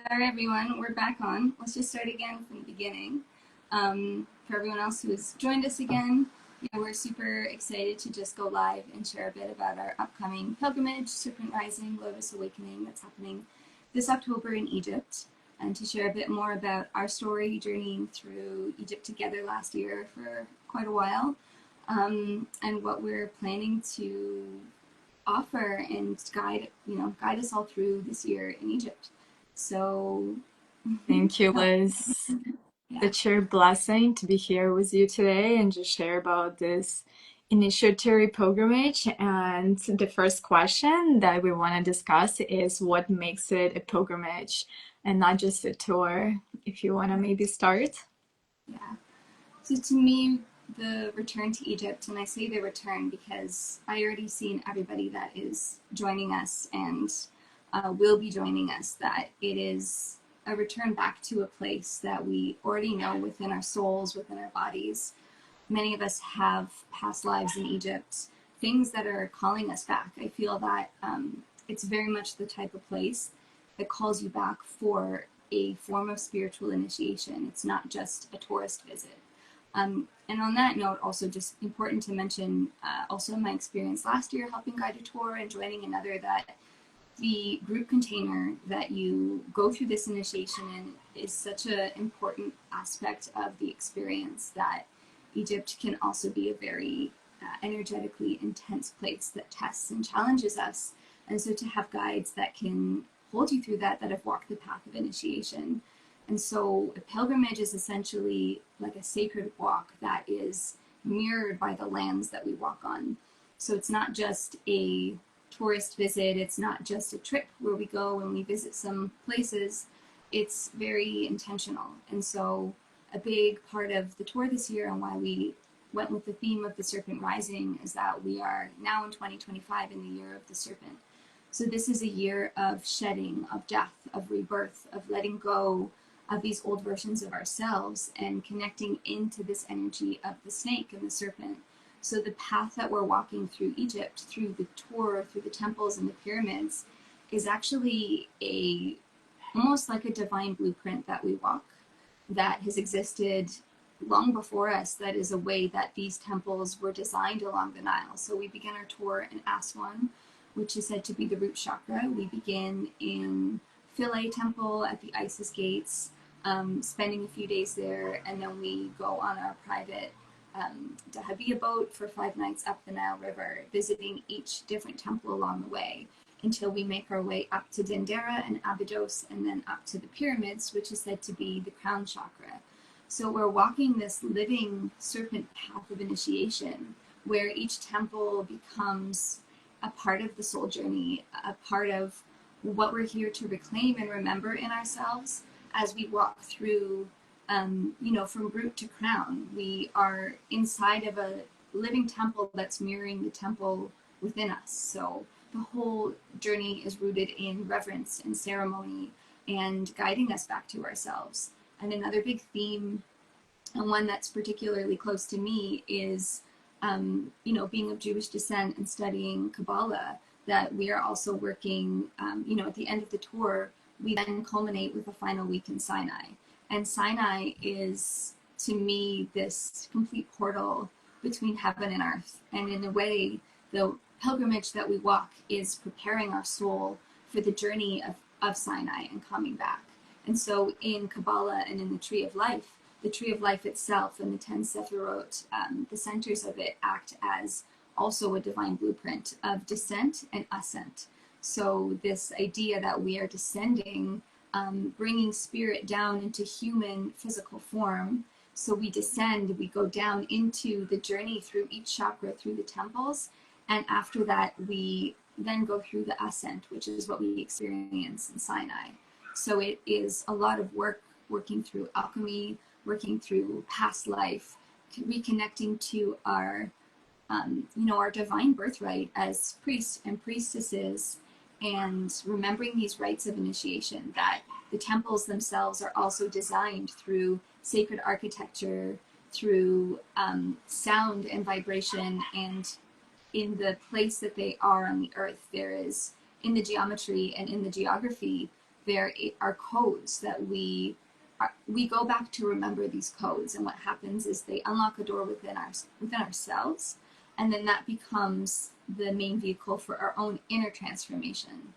Sorry, everyone, we're back on. Let's just start again from the beginning. For everyone else who has joined us again, we're super excited to just go live and share a bit about our upcoming pilgrimage, Serpent Rising, Lotus Awakening, that's happening this October in Egypt, and to share a bit more about our story journeying through Egypt together last year for quite a while, and what we're planning to offer and guide us all through this year in Egypt. So thank you, Liz. yeah. Such a blessing to be here with you today and just share about this initiatory pilgrimage. And the first question that we want to discuss is what makes it a pilgrimage and not just a tour. If you want to maybe start. Yeah. So to me, the return to Egypt, and I say the return because I already seen everybody that is joining us and will be joining us, that it is a return back to a place that we already know within our souls, within our bodies. Many of us have past lives in Egypt, things that are calling us back. I feel that it's very much the type of place that calls you back for a form of spiritual initiation. It's not just a tourist visit. And on that note, also just important to mention, also in my experience last year helping guide a tour and joining another, that the group container that you go through this initiation in is such an important aspect of the experience, that Egypt can also be a very energetically intense place that tests and challenges us. And so to have guides that can hold you through that have walked the path of initiation. And so a pilgrimage is essentially like a sacred walk that is mirrored by the lands that we walk on. So it's not just a tourist visit, it's not just a trip where we go and we visit some places, it's very intentional. And so a big part of the tour this year and why we went with the theme of the Serpent Rising is that we are now in 2025 in the year of the serpent. So this is a year of shedding, of death, of rebirth, of letting go of these old versions of ourselves and connecting into this energy of the snake and the serpent. So the path that we're walking through Egypt, through the tour, through the temples and the pyramids, is actually almost like a divine blueprint that we walk, that has existed long before us. That is a way that these temples were designed along the Nile. So we begin our tour in Aswan, which is said to be the root chakra. We begin in Philae Temple at the Isis Gates, spending a few days there, and then we go on our private Dahabiyah boat for 5 nights up the Nile River, visiting each different temple along the way until we make our way up to Dendera and Abydos, and then up to the pyramids, which is said to be the crown chakra. So we're walking this living serpent path of initiation, where each temple becomes a part of the soul journey, a part of what we're here to reclaim and remember in ourselves as we walk through, from root to crown. We are inside of a living temple that's mirroring the temple within us. So the whole journey is rooted in reverence and ceremony and guiding us back to ourselves. And another big theme, and one that's particularly close to me, is being of Jewish descent and studying Kabbalah, that we are also working, at the end of the tour, we then culminate with a final week in Sinai. And Sinai is, to me, this complete portal between heaven and earth. And in a way, the pilgrimage that we walk is preparing our soul for the journey of Sinai and coming back. And so in Kabbalah and in the Tree of Life itself and the 10 Sephirot, the centers of it act as also a divine blueprint of descent and ascent. So this idea that we are descending, bringing spirit down into human physical form. So we descend, we go down into the journey through each chakra, through the temples. And after that, we then go through the ascent, which is what we experience in Sinai. So it is a lot of work, working through alchemy, working through past life, reconnecting to our divine birthright as priests and priestesses, and remembering these rites of initiation, that the temples themselves are also designed through sacred architecture, through sound and vibration, and in the place that they are on the earth, there is, in the geometry and in the geography, there are codes that we go back to remember these codes, and what happens is they unlock a door within ourselves, and then that becomes the main vehicle for our own inner transformation.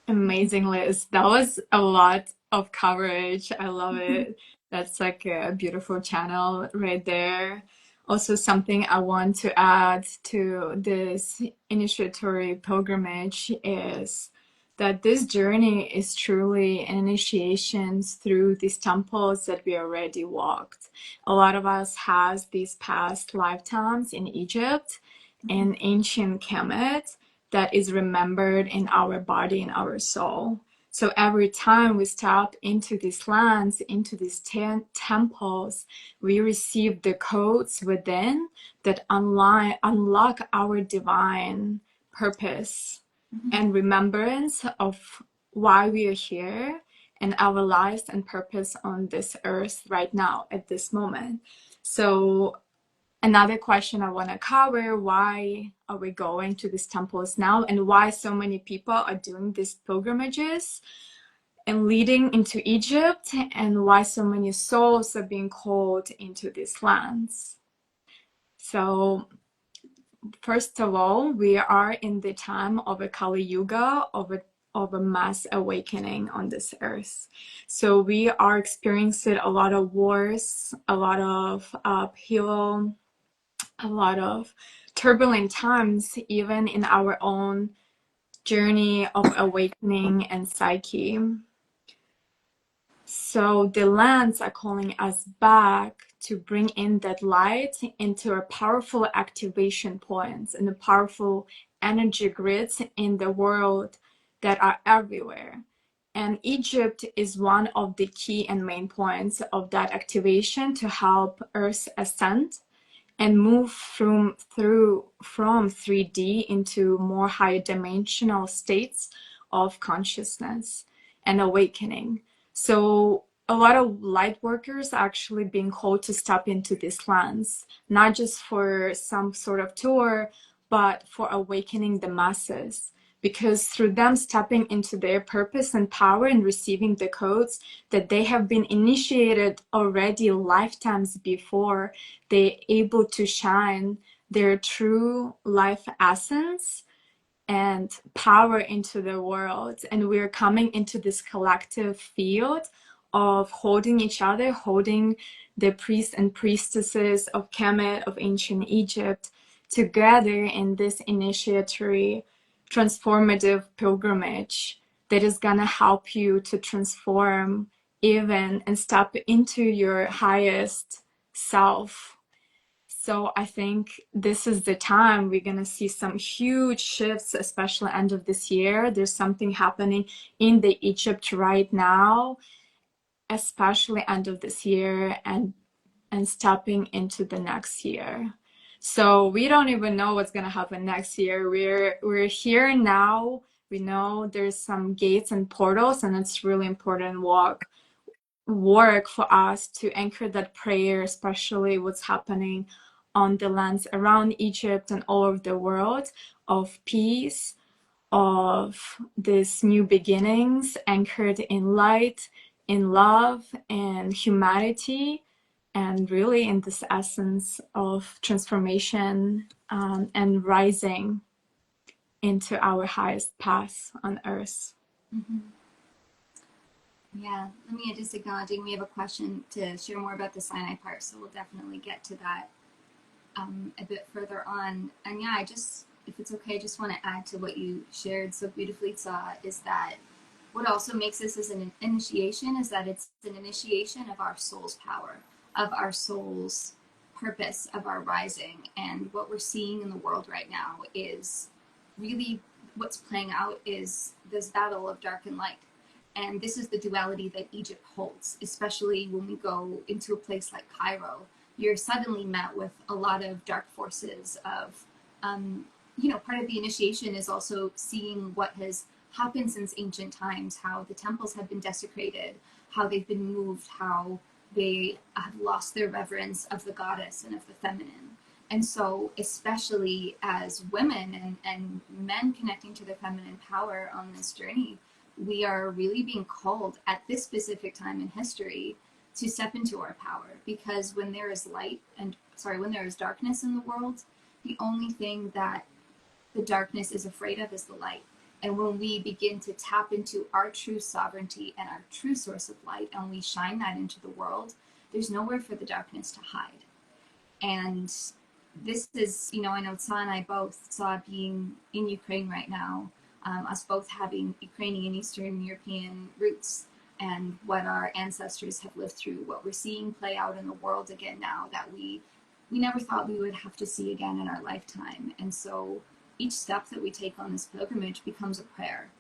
Amazing, Liz. That was a lot of coverage. I love it. That's like a beautiful channel right there. Also, something I want to add to this initiatory pilgrimage is that this journey is truly an initiation through these temples that we already walked. A lot of us has these past lifetimes in Egypt and ancient Kemet that is remembered in our body and our soul. So every time we step into these lands, into these temples, we receive the codes within that unlock our divine purpose and remembrance of why we are here and our lives and purpose on this earth right now at this moment. So another question I want to cover, why are we going to these temples now, and why so many people are doing these pilgrimages and leading into Egypt, and why so many souls are being called into these lands. So first of all, we are in the time of a Kali Yuga, of a mass awakening on this earth. So we are experiencing a lot of wars, a lot of upheaval, a lot of turbulent times, even in our own journey of awakening and psyche. So the lands are calling us back to bring in that light into a powerful activation points and the powerful energy grids in the world that are everywhere. And Egypt is one of the key and main points of that activation to help Earth ascend and move from 3D into more higher dimensional states of consciousness and awakening. So a lot of light workers are actually being called to step into these lands, not just for some sort of tour, but for awakening the masses. Because through them stepping into their purpose and power and receiving the codes that they have been initiated already lifetimes before, they're able to shine their true life essence and power into the world. And we're coming into this collective field of holding each other, holding the priests and priestesses of Kemet, of ancient Egypt, together in this initiatory transformative pilgrimage that is going to help you to transform even and step into your highest self. So I think this is the time we're going to see some huge shifts, especially end of this year. There's something happening in the Egypt right now, especially end of this year and stepping into the next year. So we don't even know what's going to happen next year. We're here now. We know there's some gates and portals, and it's really important work for us to anchor that prayer, especially what's happening on the lands around Egypt and all over the world, of peace, of this new beginnings anchored in light, in love, and humanity, and really in this essence of transformation and rising into our highest path on earth. Mm-hmm. Yeah, let me just acknowledging we have a question to share more about the Sinai part, so we'll definitely get to that a bit further on. And yeah, if it's okay, I just want to add to what you shared so beautifully, Tsa, is that what also makes this as an initiation is that it's an initiation of our soul's power, of our soul's purpose, of our rising. And what we're seeing in the world right now is really what's playing out is this battle of dark and light. And this is the duality that Egypt holds, especially when we go into a place like Cairo. You're suddenly met with a lot of dark forces of, part of the initiation is also seeing what has happened since ancient times, how the temples have been desecrated, how they've been moved, how they have lost their reverence of the goddess and of the feminine. And so, especially as women and men connecting to their feminine power on this journey, we are really being called at this specific time in history to step into our power, because when there is when there is darkness in the world, the only thing that the darkness is afraid of is the light. And when we begin to tap into our true sovereignty and our true source of light, and we shine that into the world, there's nowhere for the darkness to hide. And this is, I know Sa and I both saw, being in Ukraine right now, us both having Ukrainian and Eastern European roots, and what our ancestors have lived through, what we're seeing play out in the world again now that we never thought we would have to see again in our lifetime. And so each step that we take on this pilgrimage becomes a prayer.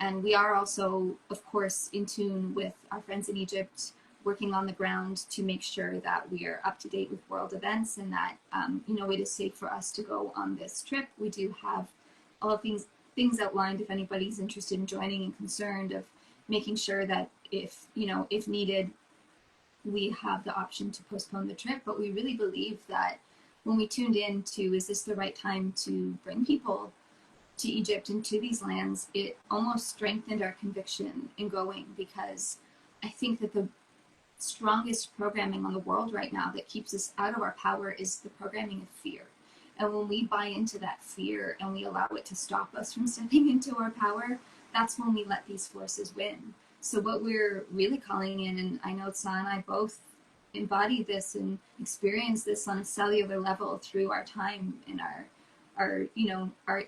And we are also, of course, in tune with our friends in Egypt, working on the ground to make sure that we are up to date with world events, and that it is safe for us to go on this trip. We do have all of things outlined if anybody's interested in joining and concerned, of making sure that if needed, we have the option to postpone the trip. But we really believe that when we tuned in to, is this the right time to bring people to Egypt and to these lands, it almost strengthened our conviction in going, because I think that the strongest programming on the world right now that keeps us out of our power is the programming of fear. And when we buy into that fear and we allow it to stop us from stepping into our power, that's when we let these forces win. So what we're really calling in, and I know Sa and I both embody this and experience this on a cellular level through our time in our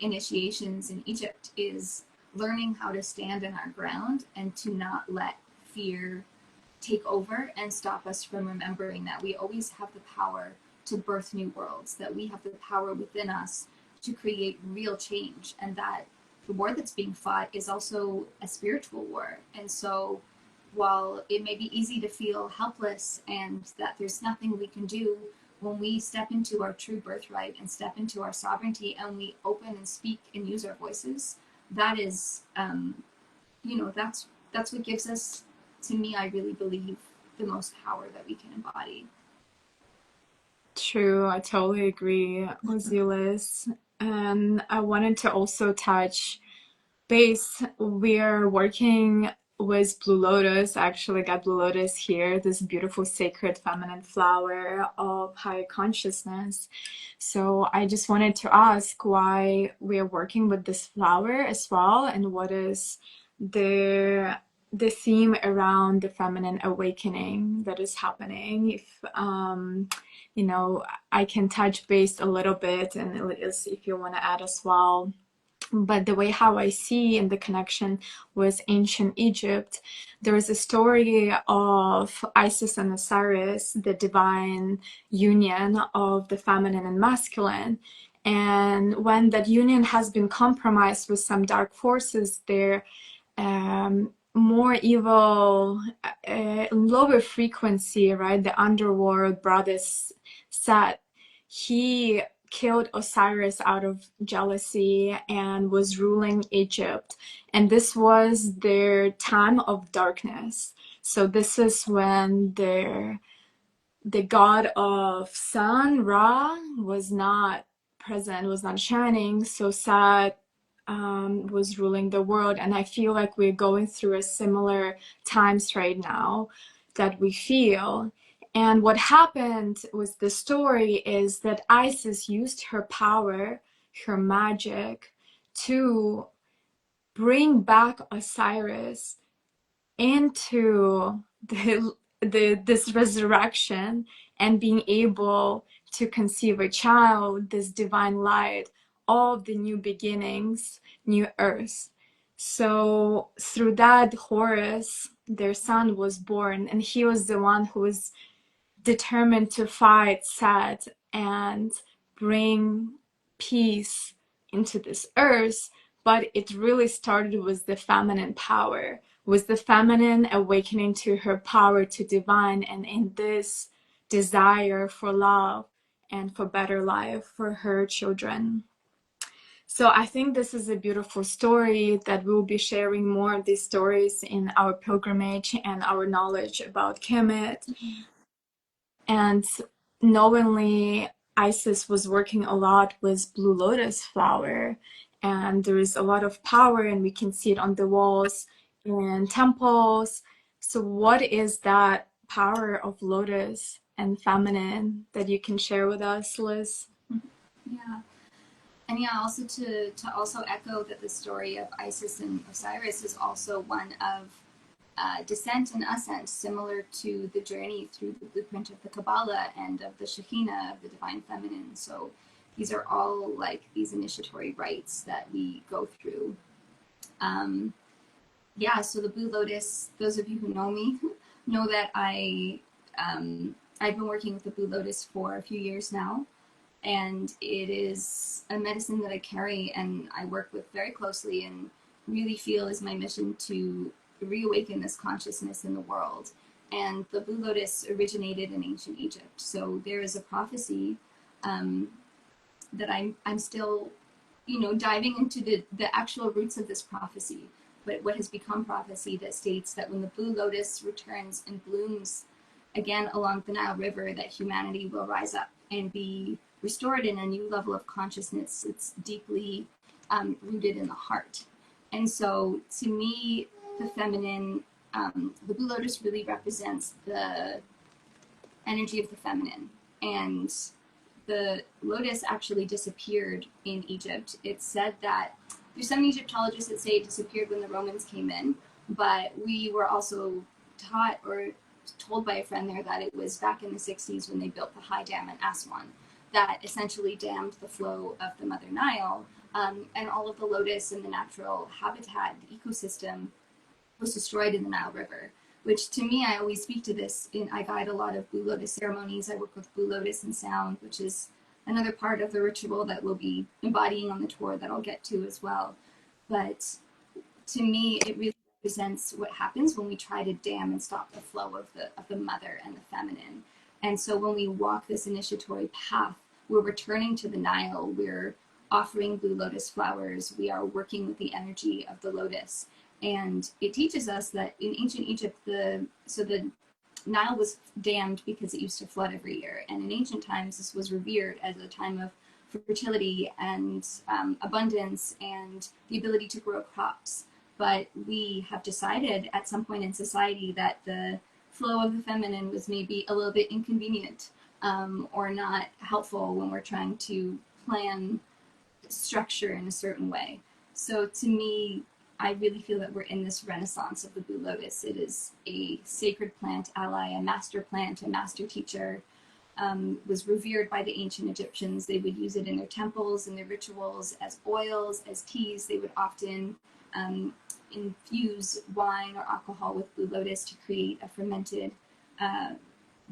initiations in Egypt, is learning how to stand in our ground and to not let fear take over and stop us from remembering that we always have the power to birth new worlds, that we have the power within us to create real change, and that the war that's being fought is also a spiritual war. And so while it may be easy to feel helpless and that there's nothing we can do, when we step into our true birthright and step into our sovereignty and we open and speak and use our voices, that is, that's what gives us, to me, I really believe, the most power that we can embody. True, I totally agree with you, Liz. And I wanted to also touch base. We're working with Blue Lotus. I actually got Blue Lotus here, this beautiful sacred feminine flower of higher consciousness. So I just wanted to ask why we're working with this flower as well, and what is the theme around the feminine awakening that is happening. If I can touch base a little bit, and if you want to add as well. But the way how I see in the connection with ancient Egypt, there is a story of Isis and Osiris, the divine union of the feminine and masculine. And when that union has been compromised with some dark forces, their more evil, lower frequency, right? The underworld brothers Set, he killed Osiris out of jealousy and was ruling Egypt. And this was their time of darkness. So this is when the god of sun, Ra, was not present, was not shining. So Set was ruling the world. And I feel like we're going through a similar times right now that we feel. And what happened with the story is that Isis used her power, her magic, to bring back Osiris into this resurrection and being able to conceive a child, this divine light, all the new beginnings, new earth. So through that, Horus, their son, was born, and he was the one who was determined to fight Set and bring peace into this earth. But it really started with the feminine power, with the feminine awakening to her power to divine, and in this desire for love and for better life for her children. So I think this is a beautiful story that we'll be sharing more of these stories in our pilgrimage and our knowledge about Kemet. And knowingly, Isis was working a lot with Blue Lotus flower, and there is a lot of power, and we can see it on the walls and temples. So what is that power of lotus and feminine that you can share with us, Liz? Yeah. And yeah, also to also echo that the story of Isis and Osiris is also one of descent and ascent, similar to the journey through the blueprint of the Kabbalah and of the Shekhinah, of the divine feminine. So these are all like these initiatory rites that we go through. Um, yeah, so the Blue Lotus, those of you who know me know that I've been working with the Blue Lotus for a few years now, and it is a medicine that I carry and I work with very closely and really feel is my mission to reawaken this consciousness in the world. And the Blue Lotus originated in ancient Egypt, so there is a prophecy um, that I'm still, diving into the actual roots of this prophecy. But what has become prophecy that states that when the Blue Lotus returns and blooms again along the Nile River, that humanity will rise up and be restored in a new level of consciousness. It's deeply rooted in the heart. And so to me, the feminine, the Blue Lotus really represents the energy of the feminine. And the lotus actually disappeared in Egypt. It's said that there's some Egyptologists that say it disappeared when the Romans came in, but we were also taught or told by a friend there that it was back in the 60s when they built the high dam in Aswan that essentially dammed the flow of the Mother Nile, and all of the lotus and the natural habitat, the ecosystem, was destroyed in the Nile River. Which to me, I always speak to this. I guide a lot of Blue Lotus ceremonies. I work with Blue Lotus and Sound, which is another part of the ritual that we'll be embodying on the tour that I'll get to as well. But to me, it really represents what happens when we try to dam and stop the flow of the mother and the feminine. And so when we walk this initiatory path, we're returning to the Nile. We're offering Blue Lotus flowers. We are working with the energy of the lotus. And it teaches us that in ancient Egypt, the Nile was dammed because it used to flood every year. And in ancient times, this was revered as a time of fertility and abundance and the ability to grow crops. But we have decided at some point in society that the flow of the feminine was maybe a little bit inconvenient, or not helpful when we're trying to plan structure in a certain way. So to me, I really feel that we're in this renaissance of the Blue Lotus. It is a sacred plant ally, a master plant, a master teacher. Was revered by the ancient Egyptians. They would use it in their temples and their rituals as oils, as teas. They would often infuse wine or alcohol with Blue Lotus to create a fermented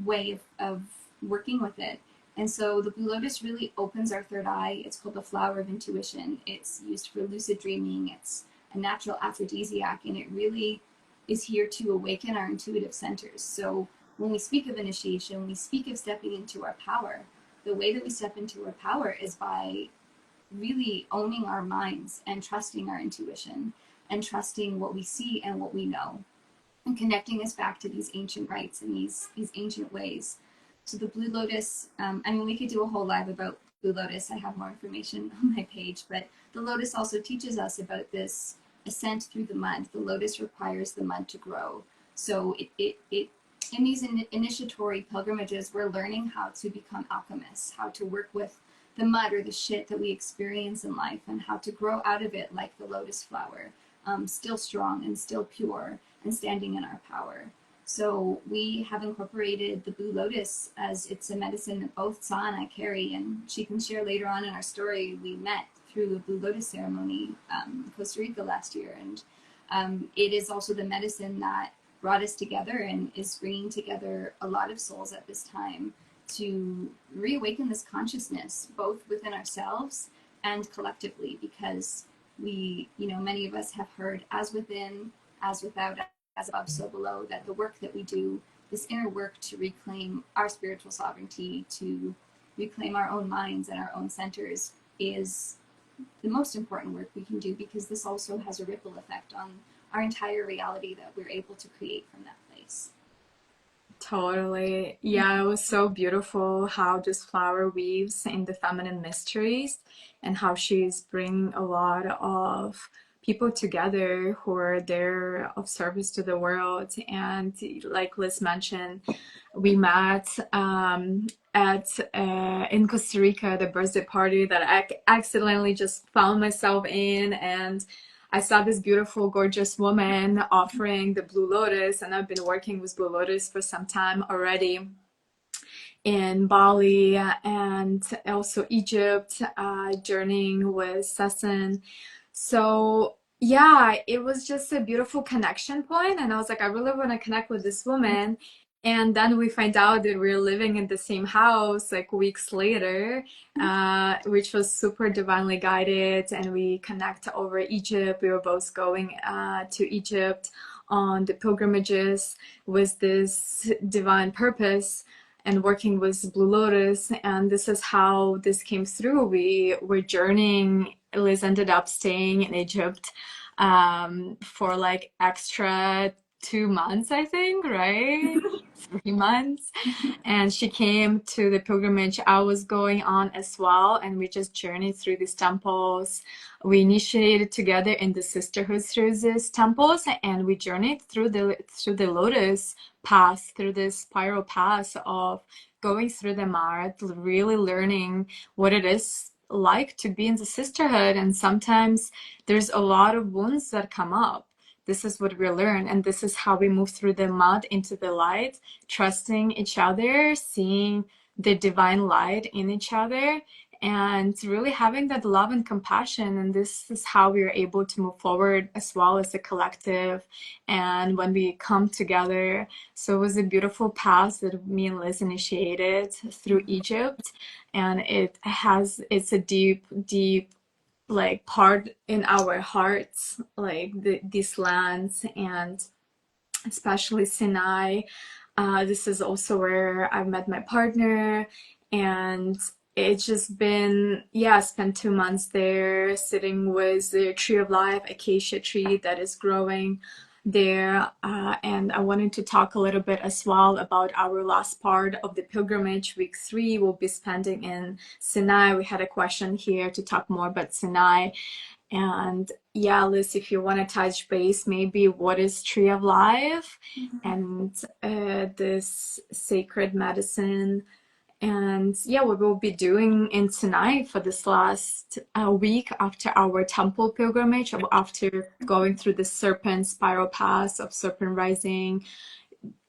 way of working with it. And so the Blue Lotus really opens our third eye. It's called the flower of intuition. It's used for lucid dreaming. It's a natural aphrodisiac, and it really is here to awaken our intuitive centers. So when we speak of initiation, we speak of stepping into our power. The way that we step into our power is by really owning our minds and trusting our intuition and trusting what we see and what we know, and connecting us back to these ancient rites and these ancient ways. So the Blue Lotus, we could do a whole live about Blue Lotus. I have more information on my page, but the lotus also teaches us about this ascent through the mud. The lotus requires the mud to grow. So it in these initiatory pilgrimages, we're learning how to become alchemists, how to work with the mud or the shit that we experience in life, and how to grow out of it like the lotus flower, still strong and still pure and standing in our power. So we have incorporated the Blue Lotus as it's a medicine that both Sa and I carry, and she can share later on in our story. We met through a Blue Lotus ceremony in Costa Rica last year, and it is also the medicine that brought us together and is bringing together a lot of souls at this time to reawaken this consciousness, both within ourselves and collectively, because we, many of us have heard as within, as without, as above, so below, that the work that we do, this inner work to reclaim our spiritual sovereignty, to reclaim our own minds and our own centers, is the most important work we can do, because this also has a ripple effect on our entire reality that we're able to create from that place. Totally. Yeah, it was so beautiful how this flower weaves in the feminine mysteries and how she's bringing a lot of people together who are there of service to the world. And like Liz mentioned, we met at in Costa Rica, the birthday party that I accidentally just found myself in, and I saw this beautiful, gorgeous woman offering the Blue Lotus, and I've been working with Blue Lotus for some time already in Bali and also Egypt, journeying with Sesson. So yeah, it was just a beautiful connection point, and I was like, I really want to connect with this woman. And then we find out that we're living in the same house like weeks later, which was super divinely guided. And we connect over Egypt. We were both going to Egypt on the pilgrimages with this divine purpose and working with Blue Lotus. And this is how this came through. We were journeying. Liz ended up staying in Egypt for like extra 2 months, I think, right? 3 months. And she came to the pilgrimage I was going on as well. And we just journeyed through these temples. We initiated together in the Sisterhood through these temples, and we journeyed through the Lotus path, through this spiral path of going through the Mara, really learning what it is like to be in the sisterhood. And sometimes there's a lot of wounds that come up. This is what we learn, and this is how we move through the mud into the light, trusting each other, seeing the divine light in each other, and really having that love and compassion. And this is how we are able to move forward as well as a collective, and when we come together. So it was a beautiful path that me and Liz initiated through Egypt, and it's a deep, deep like part in our hearts, like these lands, and especially Sinai. This is also where I met my partner, and it's just been, yeah, I spent 2 months there sitting with the tree of life, acacia tree that is growing there. And I wanted to talk a little bit as well about our last part of the pilgrimage. Week 3 we'll be spending in Sinai. We had a question here to talk more about Sinai. And yeah, Liz, if you want to touch base, maybe what is Tree of Life and this sacred medicine. And yeah, what we'll be doing in Sinai for this last week after our temple pilgrimage, after going through the serpent spiral path of Serpent Rising,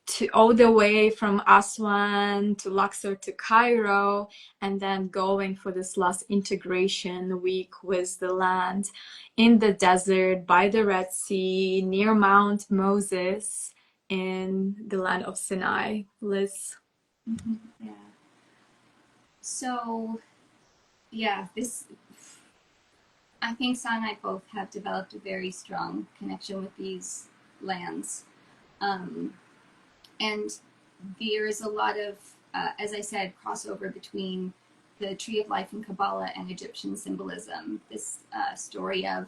to all the way from Aswan to Luxor to Cairo, and then going for this last integration week with the land in the desert by the Red Sea near Mount Moses in the land of Sinai. Liz? Yeah. So, yeah, I think San and I both have developed a very strong connection with these lands. And there is a lot of, as I said, crossover between the Tree of Life in Kabbalah and Egyptian symbolism. This story of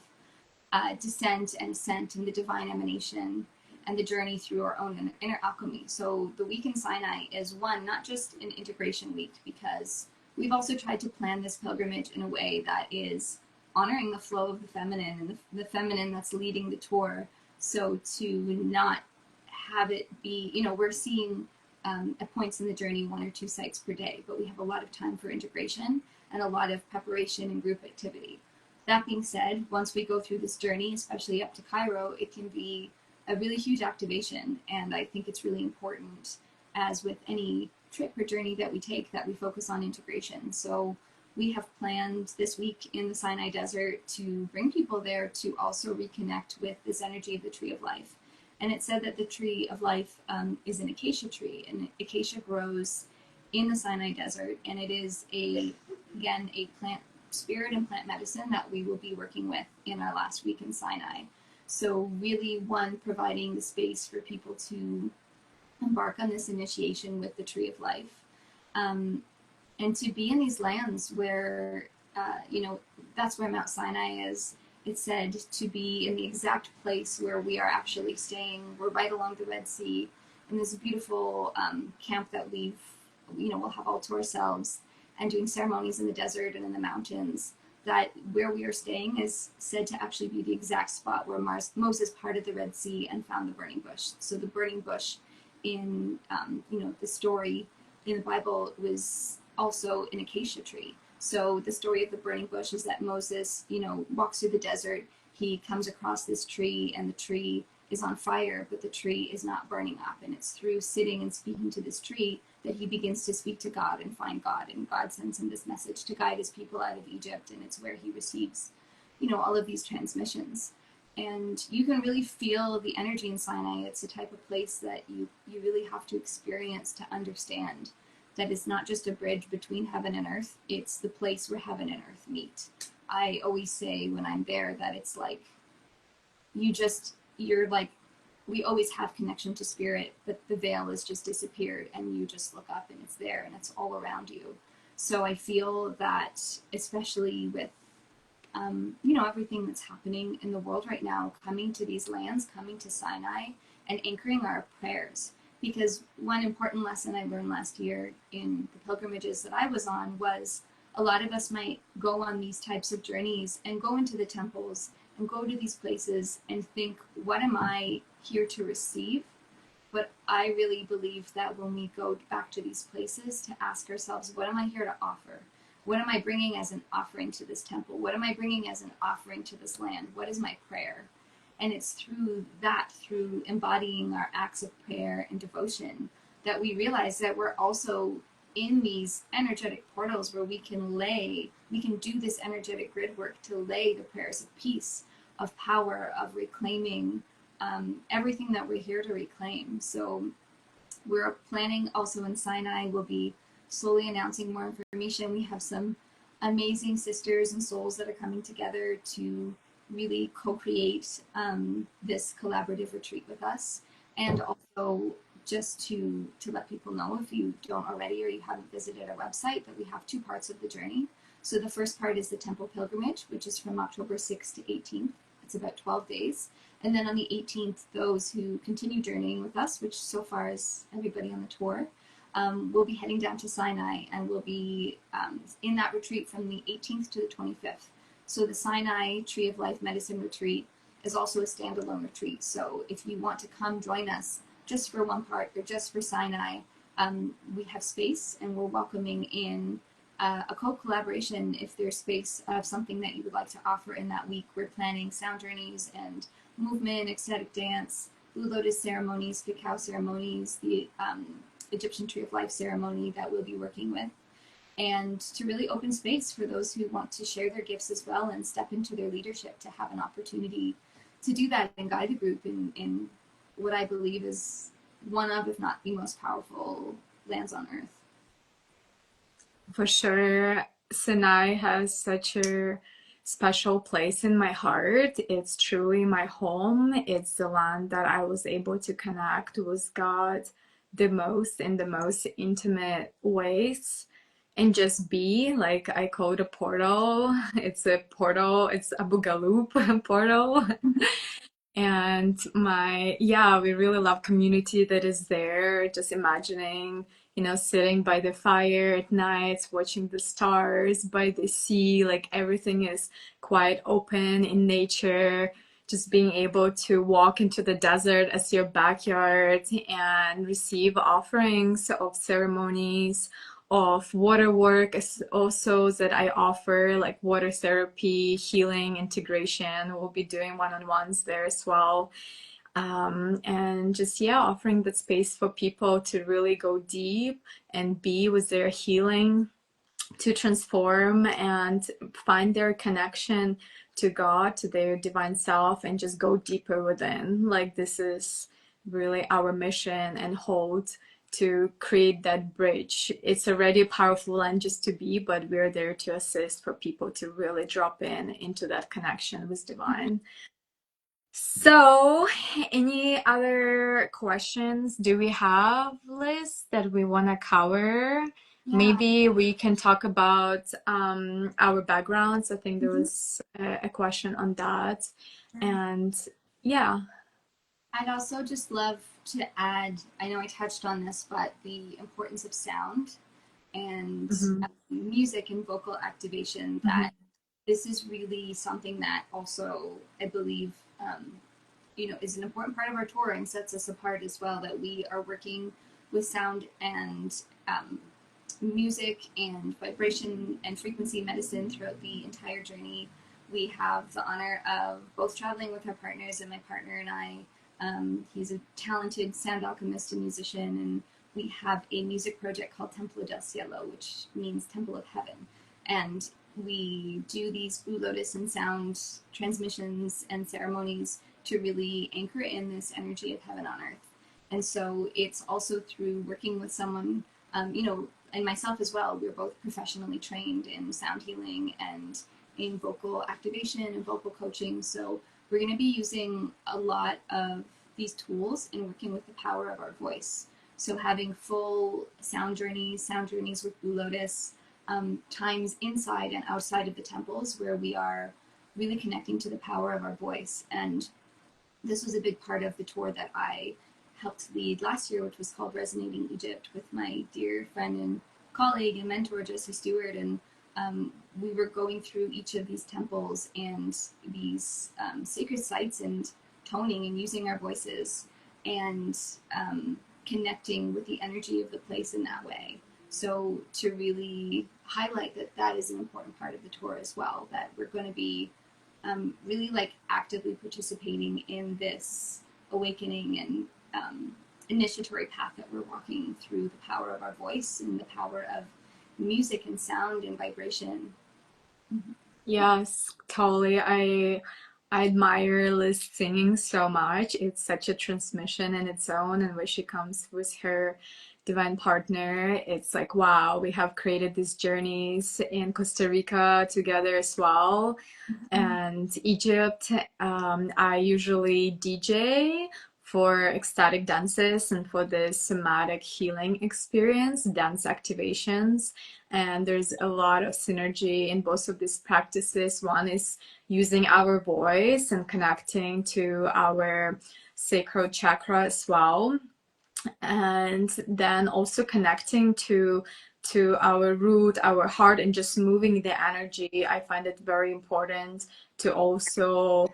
descent and ascent and the divine emanation and the journey through our own inner alchemy. So the week in Sinai is one, not just an integration week, because we've also tried to plan this pilgrimage in a way that is honoring the flow of the feminine and the feminine that's leading the tour. So to not have it be, we're seeing at points in the journey 1 or 2 sites per day, but we have a lot of time for integration and a lot of preparation and group activity. That being said, once we go through this journey, especially up to Cairo, it can be a really huge activation. And I think it's really important, as with any trip or journey that we take, that we focus on integration. So we have planned this week in the Sinai Desert to bring people there to also reconnect with this energy of the Tree of Life. And it said that the Tree of Life is an acacia tree, and acacia grows in the Sinai Desert, and it is a plant spirit and plant medicine that we will be working with in our last week in Sinai. So really, one, providing the space for people to embark on this initiation with the Tree of Life, and to be in these lands where, that's where Mount Sinai is. It's said to be in the exact place where we are actually staying. We're right along the Red Sea, and there's a beautiful camp that we'll have all to ourselves, and doing ceremonies in the desert and in the mountains that where we are staying is said to actually be the exact spot where Moses parted the Red Sea and found the burning bush. So the burning bush in the story in the Bible was also an acacia tree. So the story of the burning bush is that Moses, walks through the desert. He comes across this tree, and the tree is on fire, but the tree is not burning up. And it's through sitting and speaking to this tree that he begins to speak to God and find God. And God sends him this message to guide his people out of Egypt. And it's where he receives, all of these transmissions. And you can really feel the energy in Sinai. It's the type of place that you really have to experience to understand that it's not just a bridge between heaven and earth. It's the place where heaven and earth meet. I always say when I'm there that it's like you're like, we always have connection to spirit, but the veil has just disappeared and you just look up and it's there and it's all around you. So I feel that, especially with everything that's happening in the world right now, coming to these lands, coming to Sinai and anchoring our prayers. Because one important lesson I learned last year in the pilgrimages that I was on was a lot of us might go on these types of journeys and go into the temples and go to these places and think, what am I here to receive? But I really believe that when we go back to these places to ask ourselves, what am I here to offer? What am I bringing as an offering to this temple? What am I bringing as an offering to this land? What is my prayer? And it's through embodying our acts of prayer and devotion, that we realize that we're also in these energetic portals where we can do this energetic grid work to lay the prayers of peace, of power, of reclaiming everything that we're here to reclaim. So we're planning also in Sinai, we'll be slowly announcing more information. We have some amazing sisters and souls that are coming together to really co-create this collaborative retreat with us. And also just to let people know, if you don't already or you haven't visited our website, that we have two parts of the journey. So the first part is the temple pilgrimage, which is from October 6th to 18th. It's about 12 days. And then on the 18th, those who continue journeying with us, which so far is everybody on the tour, we'll be heading down to Sinai, and we'll be in that retreat from the 18th to the 25th. So the Sinai Tree of Life Medicine Retreat is also a standalone retreat. So if you want to come join us just for one part or just for Sinai, we have space, and we're welcoming in a co-collaboration if there's space of something that you would like to offer in that week. We're planning sound journeys and movement, ecstatic dance, Blue Lotus ceremonies, cacao ceremonies, the Egyptian Tree of Life ceremony that we'll be working with, and to really open space for those who want to share their gifts as well and step into their leadership, to have an opportunity to do that and guide the group in what I believe is one of, if not the most powerful lands on earth. For sure, Sinai has such a special place in my heart. It's truly my home. It's the land that I was able to connect with God the most in the most intimate ways, and just be, like, I call it a portal. It's a portal, it's a Boogaloo portal. And we really love community that is there. Just imagining, sitting by the fire at night, watching the stars by the sea, like everything is quite open in nature. Just being able to walk into the desert as your backyard and receive offerings of ceremonies, of water work also that I offer, like water therapy, healing, integration. We'll be doing one-on-ones there as well. And just, offering that space for people to really go deep and be with their healing, to transform and find their connection to God, to their divine self, and just go deeper within. Like, this is really our mission and hold, to create that bridge. It's already a powerful land just to be, but we're there to assist for people to really drop into that connection with divine. So, any other questions do we have, Liz, that we want to cover? Yeah. Maybe we can talk about our backgrounds. I think there was a question on that. And yeah. I'd also just love to add, I know I touched on this, but the importance of sound and music and vocal activation, that this is really something that also, I believe, is an important part of our tour and sets us apart as well, that we are working with sound and music and vibration and frequency medicine throughout the entire journey. We have the honor of both traveling with our partners, and my partner and I, he's a talented sound alchemist and musician, and we have a music project called Templo del Cielo, which means Temple of Heaven. And we do these Blue Lotus and sound transmissions and ceremonies to really anchor in this energy of heaven on earth. And so it's also through working with someone, and myself as well. We're both professionally trained in sound healing and in vocal activation and vocal coaching. So we're going to be using a lot of these tools in working with the power of our voice. So having full sound journeys with Blue Lotus, times inside and outside of the temples where we are really connecting to the power of our voice. And this was a big part of the tour that I helped lead last year, which was called Resonating Egypt, with my dear friend and colleague and mentor, Jesse Stewart. And we were going through each of these temples and these sacred sites and toning and using our voices and connecting with the energy of the place in that way. So to really highlight that that is an important part of the tour as well, that we're going to be really like actively participating in this awakening and initiatory path that we're walking through the power of our voice and the power of music and sound and vibration. Mm-hmm. Yes, totally. I admire Liz singing so much. It's such a transmission in its own, and when she comes with her divine partner, it's like, wow, we have created these journeys in Costa Rica together as well, and Egypt. I usually DJ for ecstatic dances and for the somatic healing experience, dance activations. And there's a lot of synergy in both of these practices. One is using our voice and connecting to our sacral chakra as well. And then also connecting to our root, our heart, and just moving the energy. I find it very important to also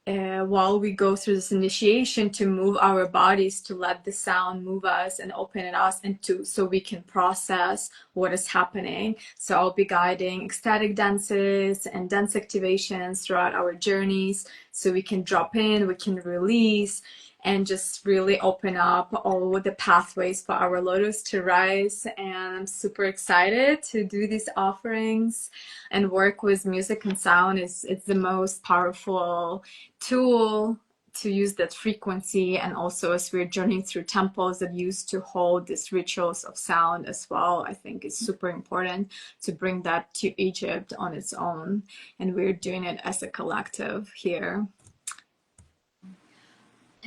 while we go through this initiation, to move our bodies, to let the sound move us and open it us, and to so we can process what is happening. So I'll be guiding ecstatic dances and dance activations throughout our journeys, so we can drop in, we can release, and just really open up all the pathways for our lotus to rise. And I'm super excited to do these offerings and work with music and sound. It's the most powerful tool to use that frequency. And also, as we're journeying through temples that used to hold these rituals of sound as well, I think it's super important to bring that to Egypt on its own. And we're doing it as a collective here.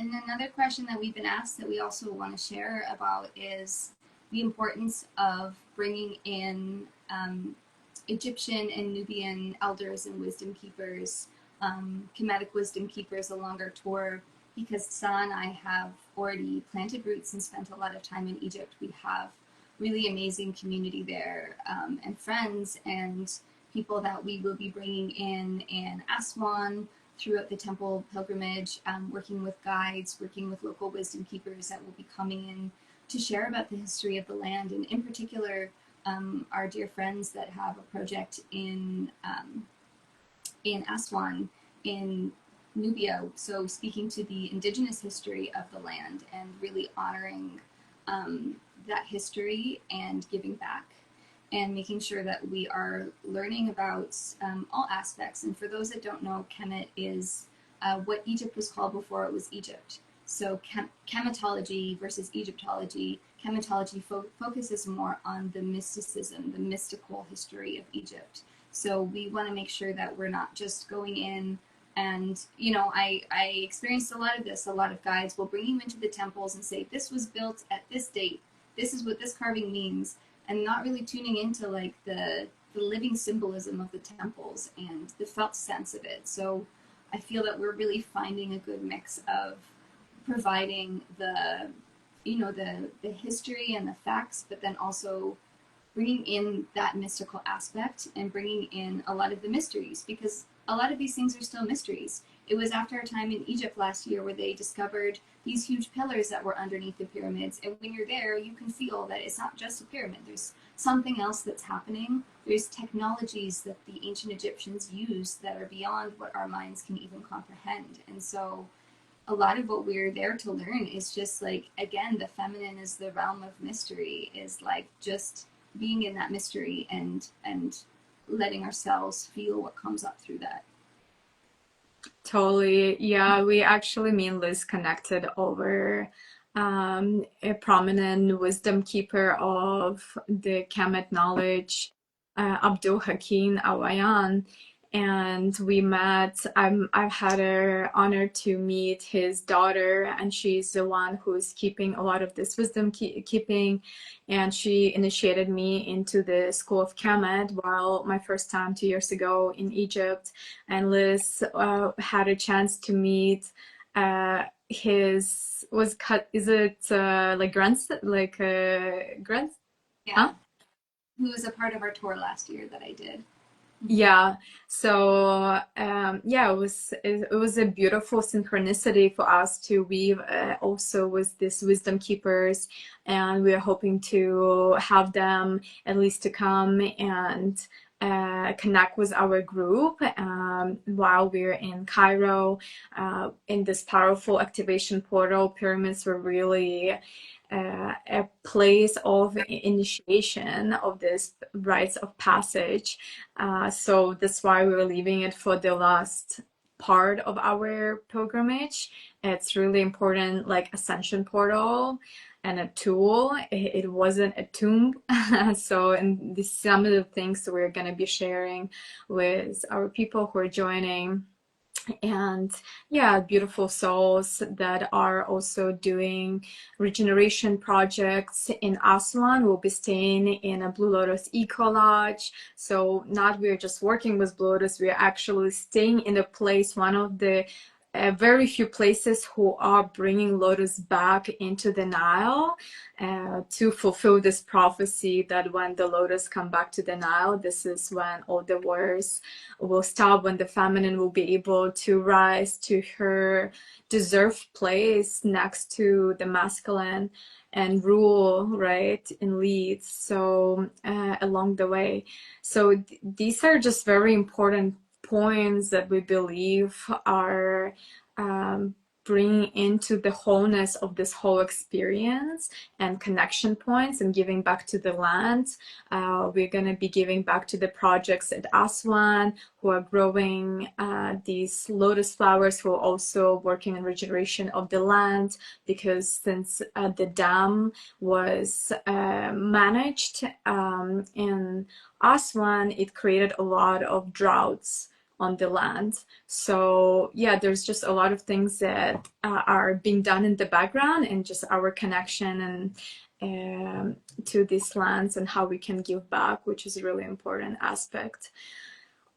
And another question that we've been asked that we also want to share about is the importance of bringing in Egyptian and Nubian elders and wisdom keepers, Kemetic wisdom keepers along our tour, because Sa and I have already planted roots and spent a lot of time in Egypt. We have really amazing community there, and friends and people that we will be bringing in Aswan throughout the temple pilgrimage, working with guides, working with local wisdom keepers that will be coming in to share about the history of the land, and in particular, our dear friends that have a project in Aswan, in Nubia. So speaking to the indigenous history of the land and really honoring that history and giving back, and making sure that we are learning about all aspects. And for those that don't know, Kemet is what Egypt was called before it was Egypt. So Kemetology versus Egyptology. Kemetology focuses more on the mysticism, the mystical history of Egypt. So we want to make sure that we're not just going in and, I experienced a lot of this. A lot of guides will bring you into the temples and say, this was built at this date. This is what this carving means. And not really tuning into like the living symbolism of the temples and the felt sense of it. So I feel that we're really finding a good mix of providing the history and the facts, but then also bringing in that mystical aspect and bringing in a lot of the mysteries, because a lot of these things are still mysteries. It was after our time in Egypt last year where they discovered these huge pillars that were underneath the pyramids. And when you're there, you can feel that it's not just a pyramid. There's something else that's happening. There's technologies that the ancient Egyptians used that are beyond what our minds can even comprehend. And so a lot of what we're there to learn is just like, again, the feminine is the realm of mystery, is like just being in that mystery and letting ourselves feel what comes up through that. Totally. Yeah, we actually, me and Liz connected over a prominent wisdom keeper of the Kemet knowledge, Abdul Hakim Awayan. And we met. I've had the honor to meet his daughter, and she's the one who's keeping a lot of this wisdom keeping. And she initiated me into the school of Kemet while my first time 2 years ago in Egypt. And Liz had a chance to meet his was cut. Is it like grandson, like grand? Yeah, Huh? who was a part of our tour last year that I did. Mm-hmm. Yeah. So yeah, it was a beautiful synchronicity for us to weave also with these wisdom keepers, and we're hoping to have them at least to come and connect with our group while we're in Cairo in this powerful activation portal. Pyramids were really a place of initiation of this rites of passage. So that's why we were leaving it for the last part of our pilgrimage. It's really important, like ascension portal and a tool. It wasn't a tomb. So, and this some of the things we're gonna be sharing with our people who are joining. And yeah, beautiful souls that are also doing regeneration projects in Aswan. We'll be staying in a Blue Lotus Eco Lodge. So not we're just working with Blue Lotus, we're actually staying in a place, one of the very few places who are bringing Lotus back into the Nile to fulfill this prophecy that when the Lotus come back to the Nile, this is when all the wars will stop, when the feminine will be able to rise to her deserved place next to the masculine and rule, right, and lead. So along the way. So these are just very important points that we believe are bringing into the wholeness of this whole experience and connection points and giving back to the land. We're going to be giving back to the projects at Aswan who are growing these lotus flowers, who are also working on regeneration of the land, because since the dam was managed in Aswan, it created a lot of droughts on the land. So yeah, there's just a lot of things that are being done in the background, and just our connection and to these lands and how we can give back, which is a really important aspect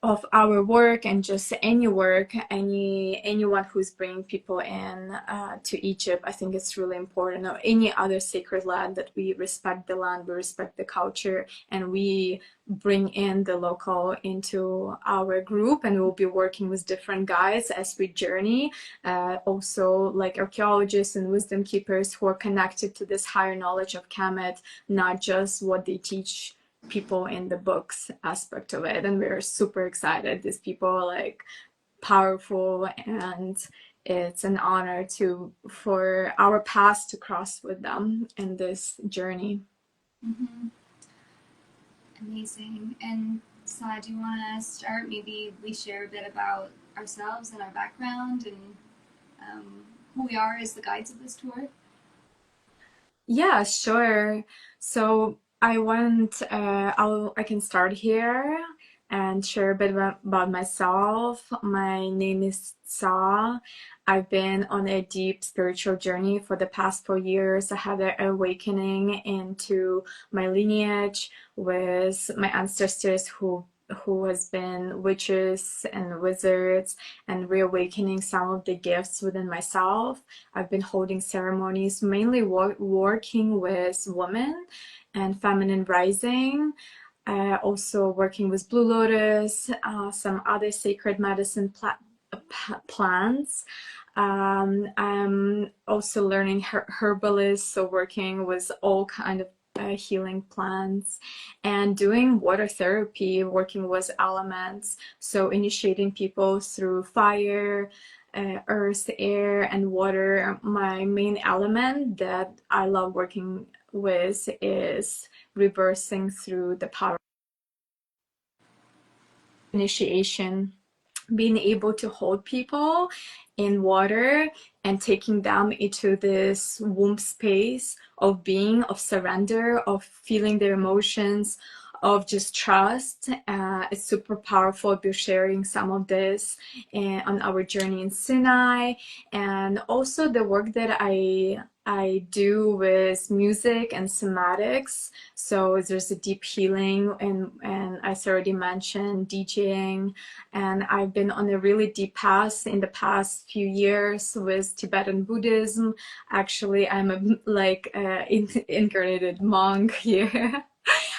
of our work, and just any work, anyone who's bringing people in to Egypt. I think it's really important, or any other sacred land, that we respect the land, we respect the culture, and we bring in the local into our group. And we'll be working with different guides as we journey, also like archaeologists and wisdom keepers who are connected to this higher knowledge of Kemet, not just what they teach people in the books aspect of it. And we're super excited. These people are like powerful, and it's an honor for our paths to cross with them in this journey. Mm-hmm. Amazing. And Sa, do you want to start? Maybe we share a bit about ourselves and our background and who we are as the guides of this tour. Yeah, sure. So I can start here and share a bit about myself. My name is Sa. I've been on a deep spiritual journey for the past 4 years. I had an awakening into my lineage with my ancestors who has been witches and wizards, and reawakening some of the gifts within myself. I've been holding ceremonies, mainly working with women and Feminine Rising. Also working with Blue Lotus, some other sacred medicine plants. I'm also learning herbalist, so working with all kind of healing plants and doing water therapy, working with elements. So initiating people through fire, earth, air, and water. My main element that I love working with is reversing through the power initiation, being able to hold people in water and taking them into this womb space of being, of surrender, of feeling their emotions, of just trust. It's super powerful. We're sharing some of this on our journey in Sinai, and also the work that I do with music and somatics. So there's a deep healing, and I already mentioned DJing, and I've been on a really deep path in the past few years with Tibetan Buddhism. Actually, I'm incarnated monk here.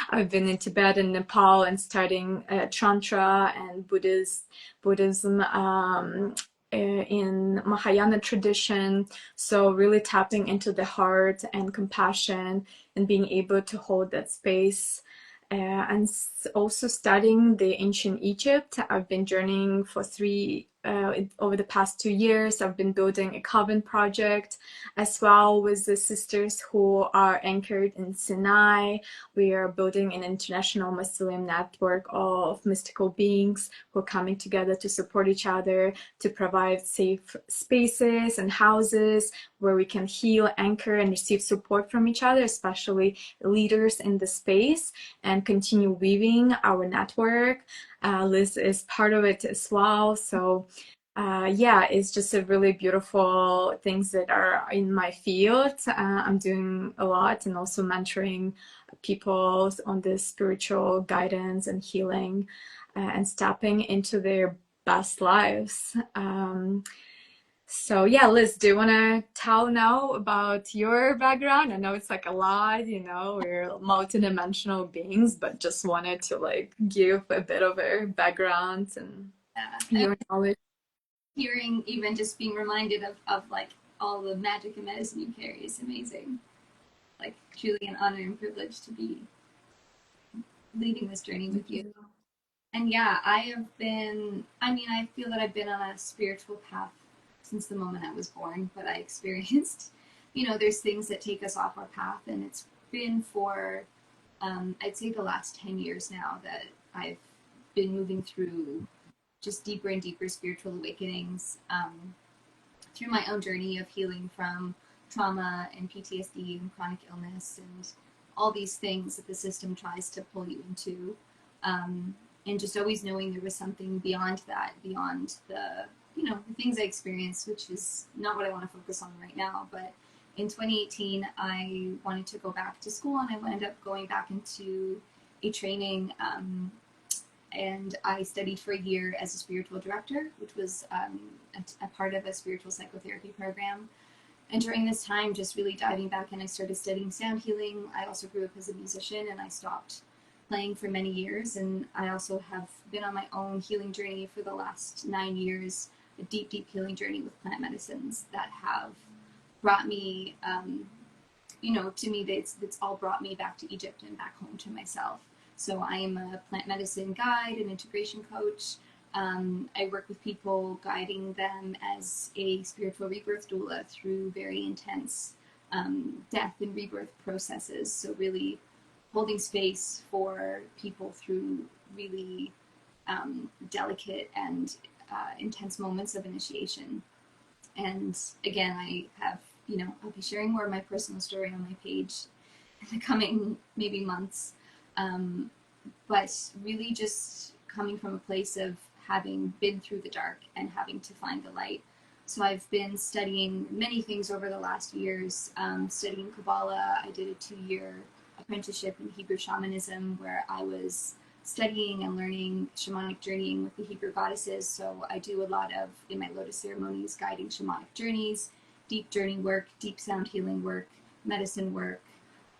I've been in Tibet and Nepal and studying Tantra and Buddhism in Mahayana tradition. So really tapping into the heart and compassion and being able to hold that space. And also studying the ancient Egypt. I've been journeying for over the past 2 years. I've been building a coven project as well with the sisters who are anchored in Sinai. We are building an international mycelium network of mystical beings who are coming together to support each other, to provide safe spaces and houses where we can heal, anchor, and receive support from each other, especially leaders in the space, and continue weaving our network. Liz is part of it as well. So yeah, it's just a really beautiful things that are in my field. I'm doing a lot and also mentoring people on this spiritual guidance and healing and stepping into their best lives. So yeah, Liz, do you want to tell now about your background? I know it's like a lot, we're multidimensional beings, but just wanted to like give a bit of a background and your knowledge. Hearing, even just being reminded of like all the magic and medicine you carry is amazing. Like truly an honor and privilege to be leading this journey with you. And yeah, I feel that I've been on a spiritual path since the moment I was born, but I experienced, there's things that take us off our path, and it's been for, I'd say the last 10 years now that I've been moving through just deeper and deeper spiritual awakenings, through my own journey of healing from trauma and PTSD and chronic illness and all these things that the system tries to pull you into. And just always knowing there was something beyond that, beyond the things I experienced, which is not what I want to focus on right now. But in 2018, I wanted to go back to school, and I wound up going back into a training, and I studied for a year as a spiritual director, which was a part of a spiritual psychotherapy program. And during this time, just really diving back in, I started studying sound healing. I also grew up as a musician, and I stopped playing for many years. And I also have been on my own healing journey for the last 9 years, a deep, deep healing journey with plant medicines that have brought me, to me, it's all brought me back to Egypt and back home to myself. So I am a plant medicine guide, an integration coach. I work with people, guiding them as a spiritual rebirth doula through very intense death and rebirth processes. So really holding space for people through really delicate and intense moments of initiation. And again, I have, I'll be sharing more of my personal story on my page in the coming maybe months. But really just coming from a place of having been through the dark and having to find the light. So I've been studying many things over the last years, studying Kabbalah. I did a 2-year apprenticeship in Hebrew shamanism where I was studying and learning shamanic journeying with the Hebrew goddesses. So I do a lot of, in my Lotus ceremonies, guiding shamanic journeys, deep journey work, deep sound healing work, medicine work.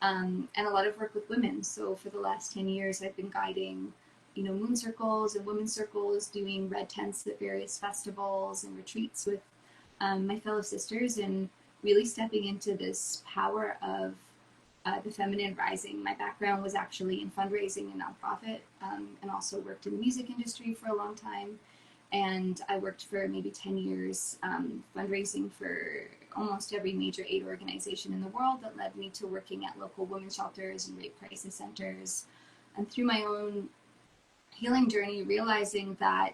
and a lot of work with women. So for the last 10 years, I've been guiding, moon circles and women's circles, doing red tents at various festivals and retreats with my fellow sisters, and really stepping into this power of the feminine rising. My background was actually in fundraising and nonprofit, and also worked in the music industry for a long time. And I worked for maybe 10 years fundraising for almost every major aid organization in the world, that led me to working at local women's shelters and rape crisis centers. And through my own healing journey, realizing that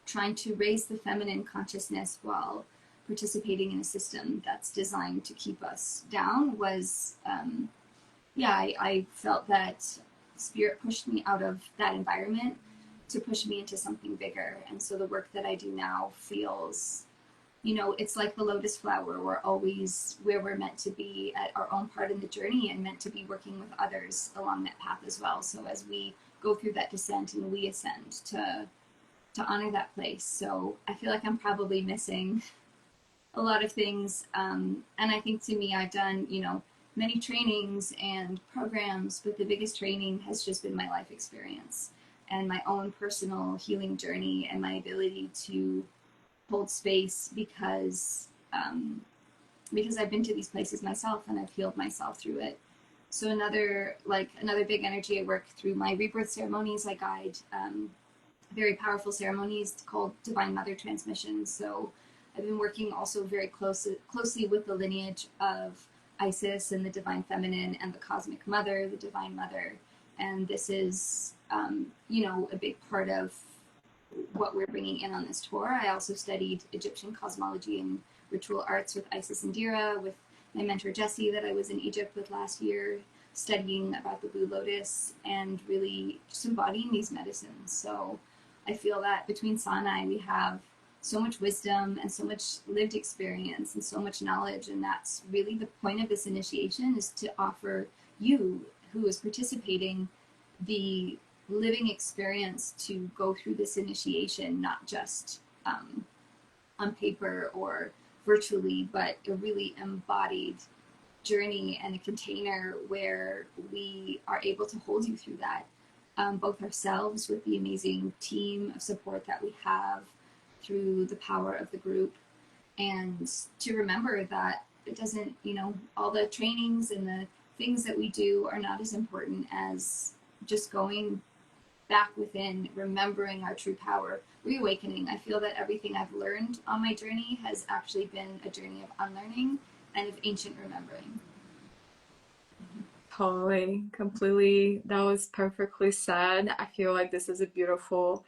trying to raise the feminine consciousness while participating in a system that's designed to keep us down was, I felt that spirit pushed me out of that environment to push me into something bigger. And so the work that I do now feels, it's like the lotus flower. We're always where we're meant to be at our own part in the journey, and meant to be working with others along that path as well. So as we go through that descent and we ascend, to honor that place. So I feel like I'm probably missing a lot of things. And I think, to me, I've done, many trainings and programs, but the biggest training has just been my life experience and my own personal healing journey, and my ability to hold space, because I've been to these places myself and I've healed myself through it. So another big energy I work through my rebirth ceremonies. I guide very powerful ceremonies called Divine Mother transmissions. So I've been working also very closely with the lineage of Isis and the Divine Feminine, and the Cosmic Mother, the Divine Mother. And this is, a big part of what we're bringing in on this tour. I also studied Egyptian cosmology and ritual arts with Isis and Dira, with my mentor Jessie, that I was in Egypt with last year, studying about the Blue Lotus, and really just embodying these medicines. So I feel that between Sinai, we have so much wisdom and so much lived experience and so much knowledge. And that's really the point of this initiation, is to offer you, who is participating, the living experience to go through this initiation, not just on paper or virtually, but a really embodied journey, and a container where we are able to hold you through that, both ourselves, with the amazing team of support that we have through the power of the group, and to remember that it doesn't, all the trainings and the things that we do are not as important as just going back within, remembering our true power, reawakening. I feel that everything I've learned on my journey has actually been a journey of unlearning and of ancient remembering. Totally, completely. That was perfectly said. I feel like this is a beautiful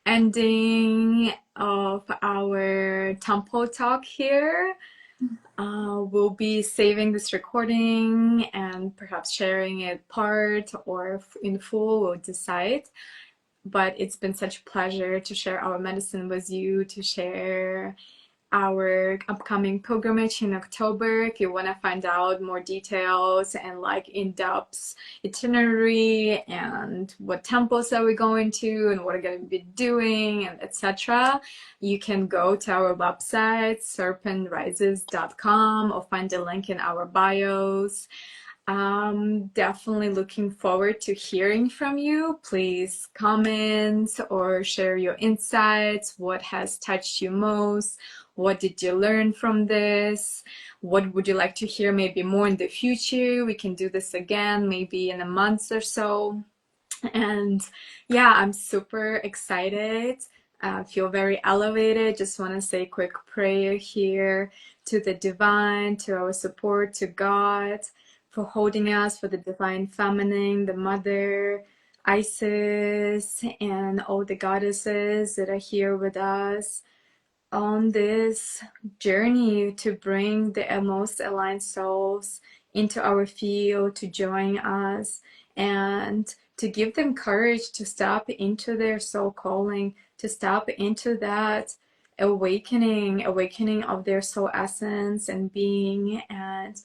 ending of our temple talk here. We'll be saving this recording and perhaps sharing it part or in full, we'll decide. But it's been such a pleasure to share our medicine with you, to share our upcoming pilgrimage in October. If you want to find out more details and like in-depth itinerary and what temples are we going to and what are going to be doing and etc., you can go to our website serpentrises.com, or find the link in our bios. I'm definitely looking forward to hearing from you. Please comment or share your insights. What has touched you most? What did you learn from this? What would you like to hear maybe more in the future? We can do this again, maybe in a month or so. And yeah, I'm super excited. Feel very elevated. Just want to say a quick prayer here to the divine, to our support, to God, for holding us, for the divine feminine, the mother, Isis, and all the goddesses that are here with us on this journey to bring the most aligned souls into our field, to join us, and to give them courage to step into their soul calling, to step into that awakening of their soul essence and being, and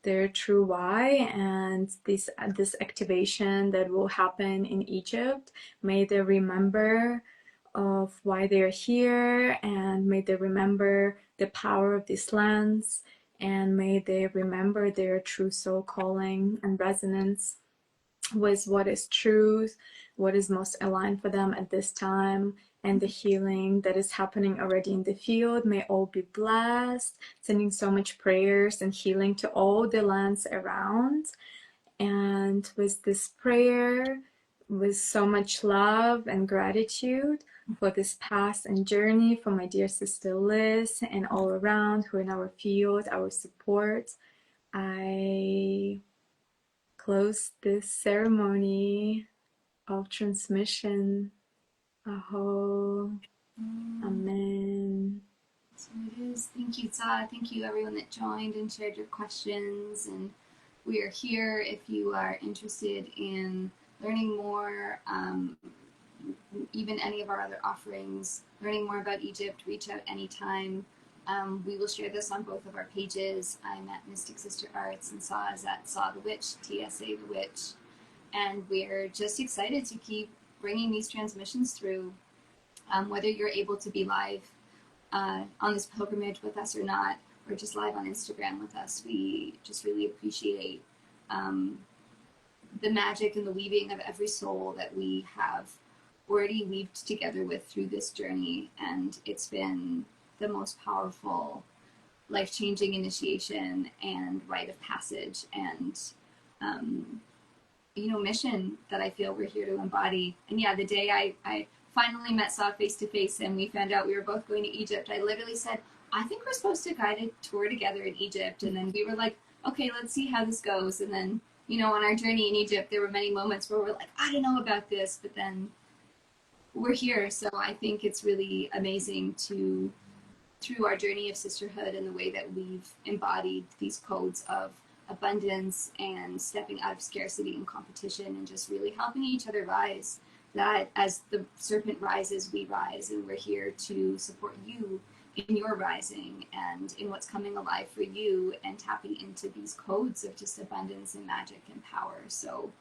their true why. And this activation that will happen in Egypt, may they remember of why they're here, and may they remember the power of these lands, and may they remember their true soul calling and resonance with what is truth, what is most aligned for them at this time, and the healing that is happening already in the field. May all be blessed. Sending so much prayers and healing to all the lands around. And with this prayer, with so much love and gratitude for this path and journey, for my dear sister Liz and all around who are in our field, our support, I close this ceremony of transmission. Aho. Amen. So it is. Thank you, Tza. Thank you, everyone that joined and shared your questions. And we are here if you are interested in learning more, even any of our other offerings, learning more about Egypt, reach out anytime. We will share this on both of our pages. I'm at Mystic Sister Arts, and Saw is at Saw the Witch, TSA the Witch. And we're just excited to keep bringing these transmissions through, whether you're able to be live on this pilgrimage with us or not, or just live on Instagram with us. We just really appreciate the magic and the weaving of every soul that we have already weaved together with through this journey. And it's been the most powerful, life-changing initiation and rite of passage and mission that I feel we're here to embody. And yeah, the day I finally met Saw face to face and we found out we were both going to Egypt, I literally said, I think we're supposed to guide a tour together in Egypt. And then we were like, okay, let's see how this goes. And then, on our journey in Egypt, there were many moments where we're like, I don't know about this, but then we're here. So I think it's really amazing to, through our journey of sisterhood and the way that we've embodied these codes of abundance and stepping out of scarcity and competition and just really helping each other rise, that as the serpent rises, we rise, and we're here to support you in your rising and in what's coming alive for you and tapping into these codes of just abundance and magic and power. So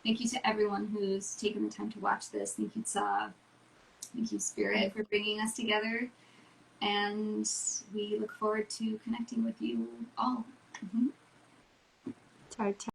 thank you to everyone who's taken the time to watch this. Thank you, Tza. Thank you, Spirit, for bringing us together. And we look forward to connecting with you all. Ciao, ciao.